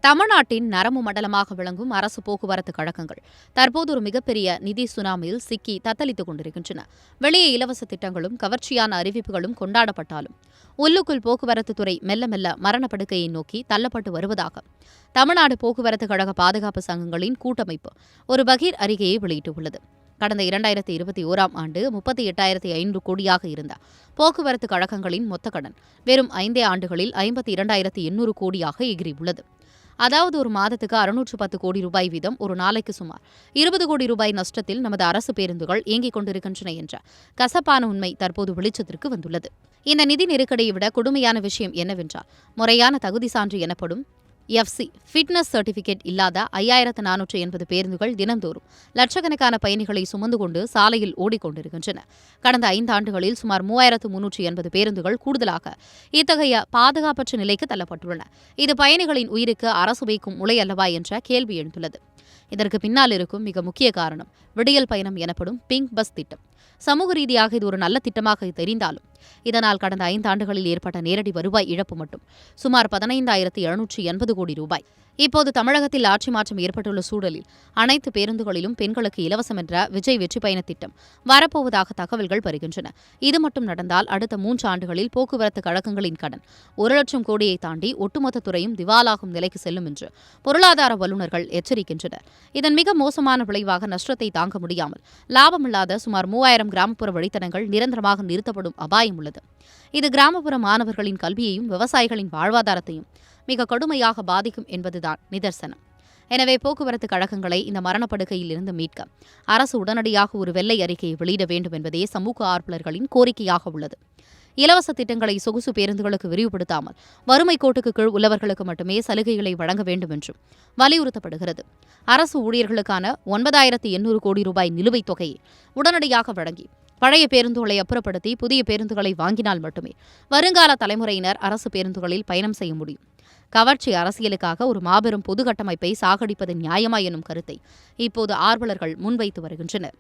தமிழ்நாட்டின் நரம்பு மண்டலமாக விளங்கும் அரசு போக்குவரத்து கழகங்கள் தற்போது ஒரு மிகப்பெரிய நிதி சுனாமியில் சிக்கி தத்தளித்துக் கொண்டிருக்கின்றன. வெளியே இலவச திட்டங்களும் கவர்ச்சியான அறிவிப்புகளும் கொண்டாடப்பட்டாலும் உள்ளுக்குள் போக்குவரத்து துறை மெல்ல மெல்ல மரணப்படுக்கையை நோக்கி தள்ளப்பட்டு வருவதாக தமிழ்நாடு போக்குவரத்து கழக பாதுகாப்பு சங்கங்களின் கூட்டமைப்பு ஒரு பகீர் அறிக்கையை வெளியிட்டுள்ளது. கடந்த 2021ஆம் ஆண்டு 38,500 கோடியாக இருந்த போக்குவரத்து கழகங்களின் மொத்த கடன் வெறும் 5 ஆண்டுகளில் 52,800 கோடியாக எகிரியுள்ளது. அதாவது ஒரு மாதத்துக்கு 610 கோடி ரூபாய் வீதம் ஒரு நாளைக்கு சுமார் 20 கோடி ரூபாய் நஷ்டத்தில் நமது அரசு பேருந்துகள் இயங்கிக் கொண்டிருக்கின்றன என்ற கசப்பான உண்மை தற்போது வெளிச்சத்திற்கு வந்துள்ளது. இந்த நிதி நெருக்கடியை விட கொடுமையான விஷயம் என்னவென்றால், முறையான தகுதி சான்று எனப்படும் FC ஃபிட்னஸ் சர்டிபிகேட் இல்லாத 5,480 பேருந்துகள் தினந்தோறும் லட்சக்கணக்கான பயணிகளை சுமந்து கொண்டு சாலையில் ஓடிக்கொண்டிருக்கின்றன. கடந்த 5 ஆண்டுகளில் சுமார் 3,380 பேருந்துகள் கூடுதலாக இத்தகைய பாதுகாப்பற்ற நிலைக்கு தள்ளப்பட்டுள்ளன. இது பயணிகளின் உயிருக்கு அரசு வைக்கும் உலை அல்லவா என்ற கேள்வி எழுந்துள்ளது. இதற்கு பின்னால் இருக்கும் மிக முக்கிய காரணம் விடியல் பயணம் எனப்படும் பிங்க் பஸ் திட்டம். சமூக ரீதியாக இது ஒரு நல்ல திட்டமாக தெரிந்தாலும் இதனால் கடந்த 5 ஆண்டுகளில் ஏற்பட்ட நேரடி வருவாய் இழப்பு மட்டும் சுமார் 15,780 கோடி ரூபாய். இப்போது தமிழகத்தில் ஆட்சி மாற்றம் ஏற்பட்டுள்ள சூழலில் அனைத்து பேருந்துகளிலும் பெண்களுக்கு இலவசம் என்ற விஜய் வெற்றி பயண திட்டம் வரப்போவதாக தகவல்கள் வருகின்றன. இது மட்டும் நடந்தால் அடுத்த 3 ஆண்டுகளில் போக்குவரத்து கழகங்களின் கடன் 1,00,000 கோடியை தாண்டி ஒட்டுமொத்த துறையும் திவாலாகும் நிலைக்கு செல்லும் என்று பொருளாதார வல்லுநர்கள் எச்சரிக்கின்றனர். இதன் மிக மோசமான விளைவாக நஷ்டத்தை தாங்க முடியாமல் லாபமில்லாத சுமார் 3,000 கிராமப்புற வழித்தடங்கள் நிரந்தரமாக நிறுத்தப்படும் அபாயம் உள்ளது. இது கிராமப்புற மாணவர்களின் கல்வியையும் விவசாயிகளின் வாழ்வாதாரத்தையும் மிக கடுமையாக பாதிக்கும் என்பதுதான் நிதர்சனம். எனவே போக்குவரத்து கழகங்களை இந்த மரணப்படுக்கையில் இருந்து மீட்க அரசு உடனடியாக ஒரு வெள்ளை அறிக்கையை வெளியிட வேண்டும் என்பதே சமூக ஆர்வலர்களின் கோரிக்கையாக உள்ளது. இலவச திட்டங்களை சொகுசு பேருந்துகளுக்கு விரிவுபடுத்தாமல் வறுமை கோட்டுக்கு கீழ் உள்ளவர்களுக்கு மட்டுமே சலுகைகளை வழங்க வேண்டும் என்றும் வலியுறுத்தப்படுகிறது. அரசு ஊழியர்களுக்கான 9,800 கோடி ரூபாய் நிலுவைத் தொகையை உடனடியாக வழங்கி பழைய பேருந்துகளை அப்புறப்படுத்தி புதிய பேருந்துகளை வாங்கினால் மட்டுமே வருங்கால தலைமுறையினர் அரசு பேருந்துகளில் பயணம் செய்ய முடியும். கவர்ச்சி அரசியலுக்காக ஒரு மாபெரும் பொது கட்டமைப்பை சாகடிப்பது நியாயமா எனும் கருத்தை இப்போது ஆர்வலர்கள் முன்வைத்து வருகின்றனர்.